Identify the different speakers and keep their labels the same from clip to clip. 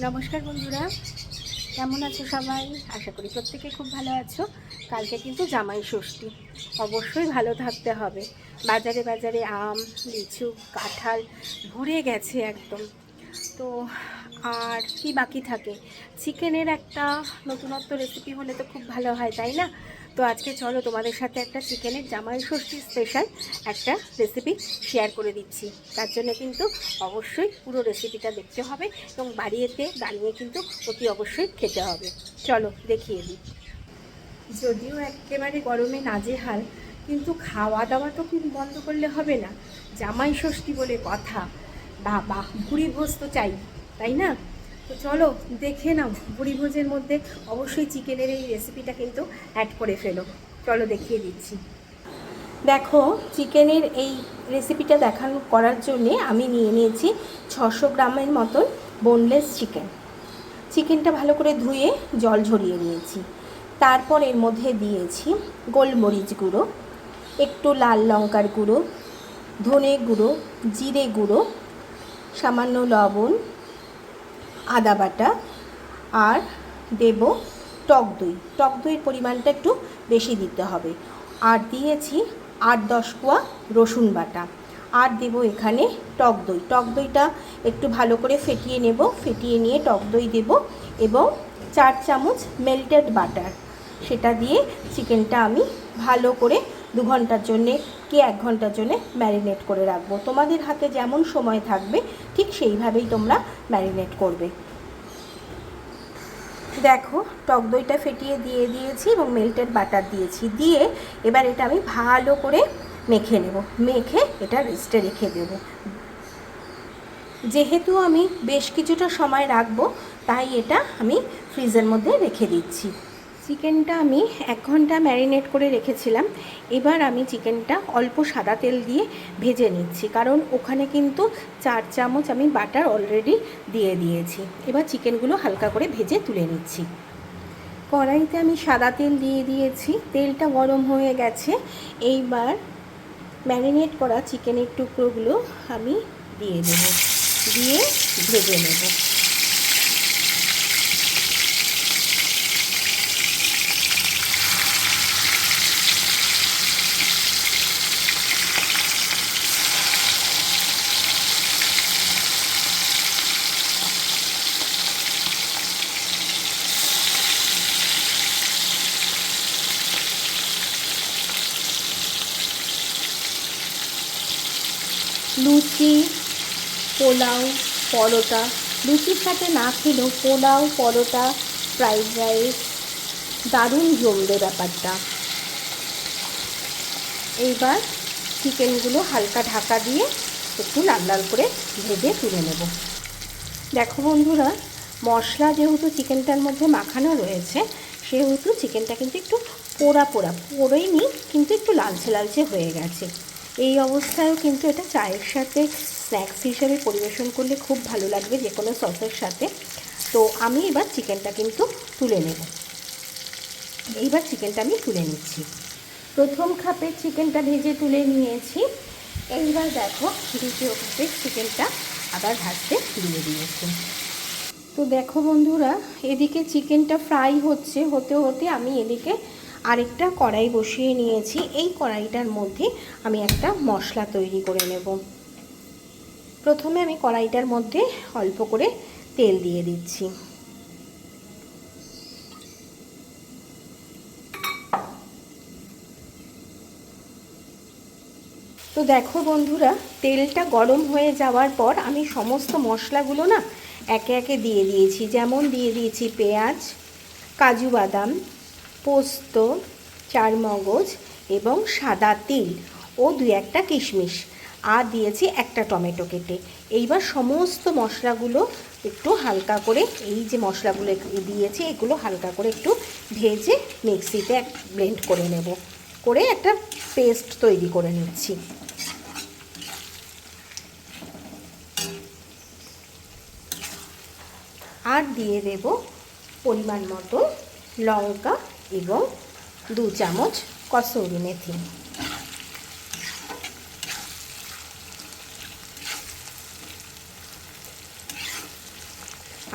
Speaker 1: নমস্কার বন্ধুরা, কেমন আছো সবাই? আশা করি প্রত্যেকে খুব ভালো আছো। কালকে কিন্তু জামাই ষষ্ঠী, অবশ্যই ভালো থাকতে হবে। বাজারে বাজারে আম, লিচু, কাঁঠাল ভরে গেছে একদম। তো আর কি বাকি থাকে? চিকেনের একটা নতুনত্ব রেসিপি হলে তো খুব ভালো হয়, তাই না? তো আজকে চলো তোমাদের সাথে একটা চিকেনের জামাই ষষ্ঠী স্পেশাল একটা রেসিপি শেয়ার করে দিচ্ছি। তার জন্য কিন্তু অবশ্যই পুরো রেসিপিটা দেখতে হবে এবং বাড়িতে বানিয়ে কিন্তু অতি অবশ্যই খেতে হবে। চলো দেখিয়ে দিই। যদিও একেবারে গরমে নাজেহাল, কিন্তু খাওয়া দাওয়া তো কিন্তু বন্ধ করলে হবে না। জামাই ষষ্ঠী বলে কথা, বাবা ভুড়ি ভোজ তো চাই, তাই না? তো চলো দেখে নাও, ভুড়ি ভোজের মধ্যে অবশ্যই চিকেনের এই রেসিপিটা কিন্তু অ্যাড করে ফেলো। চলো দেখিয়ে দিচ্ছি। দেখো, চিকেনের এই রেসিপিটা করার জন্যে আমি নিয়ে নিয়েছি 600 গ্রামের মতন বোনলেস চিকেন। চিকেনটা ভালো করে ধুয়ে জল ঝরিয়ে নিয়েছি। তারপর এর মধ্যে দিয়েছি গোলমরিচ গুঁড়ো, একটু লাল লঙ্কার গুঁড়ো, ধনে গুঁড়ো, জিরে গুঁড়ো, সামান্য লবণ, আদা বাটা, আর দেব টক দই। টক দইয়ের পরিমাণটা একটু বেশি দিতে হবে। আর দিয়েছি 8-10 কোয়া রসুন বাটা। আর দেব এখানে টক দই। টক দইটা একটু ভালো করে ফেটিয়ে নেব, ফেটিয়ে নিয়ে টক দই দেব এবং 4 চামচ মেল্টেড বাটার। সেটা দিয়ে চিকেনটা আমি ভালো করে 2 ঘন্টার জন্যে কি 1 ঘন্টার জন্যে ম্যারিনেট করে রাখবো। তোমাদের হাতে যেমন সময় থাকবে ঠিক সেইভাবেই তোমরা ম্যারিনেট করবে। দেখো, টক দইটা ফেটিয়ে দিয়ে দিয়েছি এবং মেল্টেড বাটার দিয়েছি, দিয়ে এবার এটা আমি ভালো করে মেখে নেব। মেখে এটা রেস্টে রেখে দেব। যেহেতু আমি বেশ কিছুটা সময় রাখবো, তাই এটা আমি ফ্রিজের মধ্যে রেখে দিচ্ছি। চিকেনটা আমি 1 ঘন্টা ম্যারিনেট করে রেখেছিলাম। এবার আমি চিকেনটা অল্প সাদা তেল দিয়ে ভেজে নিচ্ছি, কারণ ওখানে কিন্তু 4 চামচ আমি বাটার অলরেডি দিয়ে দিয়েছি। এবার চিকেনগুলো হালকা করে ভেজে তুলে নিচ্ছি। কড়াইতে আমি সাদা তেল দিয়ে দিয়েছি, তেলটা গরম হয়ে গেছে। এইবার ম্যারিনেট করা চিকেনের টুকরোগুলো আমি দিয়ে দেব, দিয়ে ভেজে নেব। লুচি, পোলাও, পরোটা, লুচির সাথে না খেলেও পোলাও, পরোটা, ফ্রাইড রাইস দারুণ জমবে ব্যাপারটা। এইবার চিকেনগুলো হালকা ঢাকা দিয়ে একটু লাল লাল করে ভেজে তুলে নেব। দেখো বন্ধুরা, মশলা যেহেতু চিকেনটার মধ্যে মাখানো রয়েছে, সেহেতু চিকেনটা কিন্তু একটু পোড়া পোড়া, পোড়েইনি কিন্তু একটু লালচে লালচে হয়ে গেছে। এই অবস্থায়ও কিন্তু এটা চায়ের সাথে স্ন্যাক্স হিসেবে পরিবেশন করলে খুব ভালো লাগবে, যে কোনো সসের সাথে। তো আমি এবার চিকেনটা কিন্তু তুলে নেব। এইবার চিকেনটা আমি তুলে নিচ্ছি। প্রথম খাপের চিকেনটা ভেজে তুলে নিয়েছি। এইবার দেখো, দ্বিতীয় খাপের চিকেনটা আবার ভাজতে দিয়ে দিয়েছি। তো দেখো বন্ধুরা, এদিকে চিকেনটা ফ্রাই হচ্ছে, হতে হতে আমি এদিকে আরেকটা কড়াই বসিয়ে নিয়েছি। এই কড়াইটার মধ্যে আমি একটা মশলা তৈরি করে নেব। প্রথমে আমি কড়াইটার মধ্যে অল্প করে তেল দিয়ে দিচ্ছি। তো দেখো বন্ধুরা, তেলটা গরম হয়ে যাওয়ার পর আমি সমস্ত মশলাগুলো না একে একে দিয়ে দিয়েছি। যেমন দিয়ে দিয়েছি পেঁয়াজ, কাজু বাদাম, পোস্ত, চারমগজ এবং সাদা তিল ও 2-1টা কিশমিশ, আর দিয়েছি একটা টমেটো কেটে। এইবার সমস্ত মশলাগুলো একটু হালকা করে, এই যে মশলাগুলো দিয়েছি এগুলো হালকা করে একটু ভেজে মিক্সিতে ব্লেন্ড করে নেব, করে একটা পেস্ট তৈরি করে নিচ্ছি। আর দিয়ে দেব পরিমাণ মতো লঙ্কা এবং 2 চামচ কসুরি মেথি।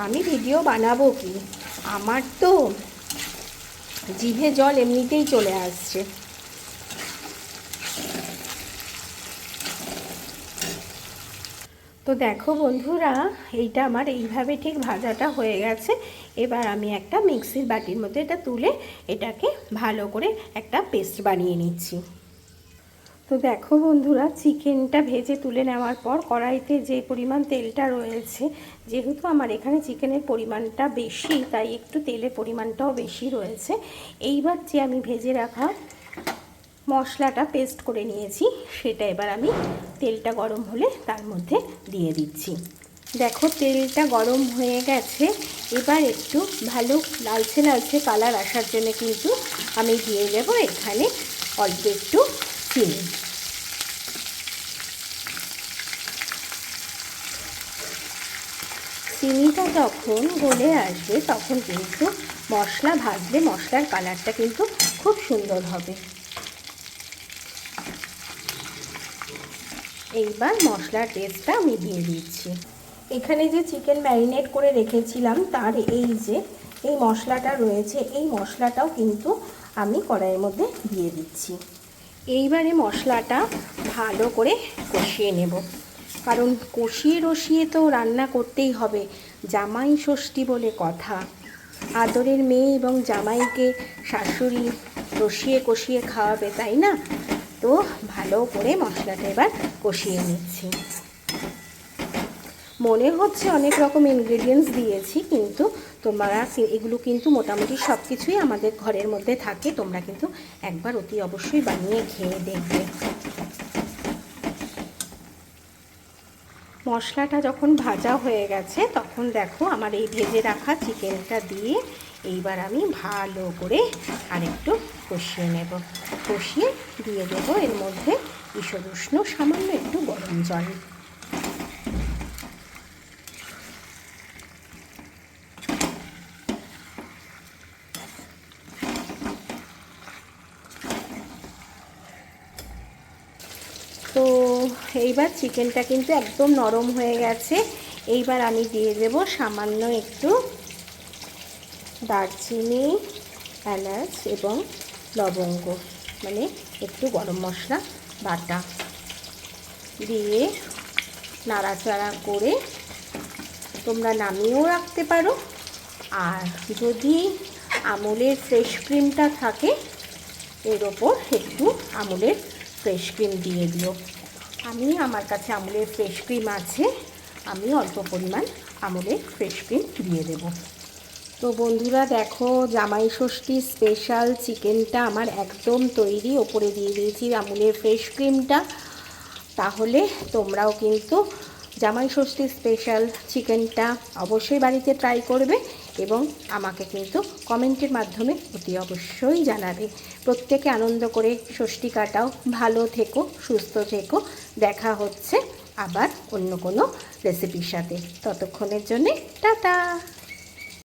Speaker 1: আমি ভিডিও বানাবো কি, আমার তো জিভে জল এমনিতেই চলে আসছে। তো দেখো বন্ধুরা, এইটা আমার এইভাবে ঠিক ভাজাটা হয়ে গেছে। এবার আমি একটা মিক্সির বাটির মধ্যে এটা তুলে এটাকে ভালো করে একটা পেস্ট বানিয়ে নিচ্ছি। তো দেখো বন্ধুরা, চিকেনটা ভেজে তুলে নেওয়ার পর কড়াইতে যে পরিমাণ তেলটা রয়েছে, যেহেতু আমার এখানে চিকেনের পরিমাণটা বেশি তাই একটু তেলের পরিমাণটাও বেশি রয়েছে। এইবার যে আমি ভেজে রাখা মশলাটা পেস্ট করে নিয়েছি সেটা এবার আমি তেলটা গরম হলে তার মধ্যে দিয়ে দিচ্ছি। দেখো তেলটা গরম হয়ে গেছে। এবার একটু ভালো লালচে লালচে কালার আসার জন্য কিন্তু আমি দিয়ে দেব এখানে অল্প একটু চিনি। চিনিটা যখন গলে আসবে তখন কিন্তু মশলা ভাজলে মশলার কালারটা কিন্তু খুব সুন্দর হবে। এইবার মশলার টেস্টটা আমি দিয়ে দিচ্ছি। এখানে যে চিকেন ম্যারিনেট করে রেখেছিলাম তার এই মশলাটা রয়েছে, এই মশলাটাও কিন্তু আমি কড়াইয়ের মধ্যে দিয়ে দিচ্ছি। এইবারে মশলাটা ভালো করে কষিয়ে নেব, কারণ কষিয়ে রসিয়ে তো রান্না করতেই হবে। জামাই ষষ্ঠী বলে কথা, আদরের মেয়ে এবং জামাইকে শাশুড়ি রসিয়ে কষিয়ে খাওয়াবে, তাই না? তো ভালো করে মশলাটা এবার কষিয়ে নিচ্ছি। মনে হচ্ছে অনেক রকম ইনগ্রেডিয়েন্টস দিয়েছি, কিন্তু তোমরা এগুলো কিন্তু মোটামুটি সব কিছুই আমাদের ঘরের মধ্যে থাকে। তোমরা কিন্তু একবার অতি অবশ্যই বানিয়ে খেয়ে দেখবে। মশলাটা যখন ভাজা হয়ে গেছে তখন দেখো আমার এই ভেজে রাখা চিকেনটা দিয়ে এইবার আমি ভালো করে আরেকটু কষিয়ে নেব। কষিয়ে দিয়ে দেবো এর মধ্যে ঈষৎ উষ্ণ সামান্য একটু গরম জল। তো এইবার চিকেনটা কিন্তু একদম নরম হয়ে গেছে। এইবার আমি দিয়ে দেব সামান্য একটু দারচিনি, এলাচ এবং লবঙ্গ, মানে একটু গরম মশলা বাটা দিয়ে নাড়াচাড়া করে তোমরা নামিয়েও রাখতে পারো। আর যদি আমুলের ফ্রেশ ক্রিমটা থাকে এর ওপর একটু আমুলের ফ্রেশ ক্রিম দিয়ে দিও। আমার কাছে আমুলের ফ্রেশ ক্রিম আছে, আমি অল্প পরিমাণ আমুলের ফ্রেশ ক্রিম দিয়ে দেব। তো বন্ধুরা দেখো, জামাই ষষ্ঠী স্পেশাল চিকেনটা আমার একদম তৈরি। ওপরে দিয়ে দিয়েছি আমুলের ফ্রেশ ক্রিমটা। তাহলে তোমরাও কিন্তু জামাই ষষ্ঠী স্পেশাল চিকেনটা অবশ্যই বাড়িতে ট্রাই করবে এবং আমাকে কিন্তু কমেন্টের মাধ্যমে অতি অবশ্যই জানাবে। প্রত্যেকে আনন্দ করে ষষ্ঠী কাটাও। ভালো থেকো, সুস্থ থেকো। দেখা হচ্ছে আবার অন্য কোনো রেসিপির সাথে। ততক্ষণের জন্যে টাটা।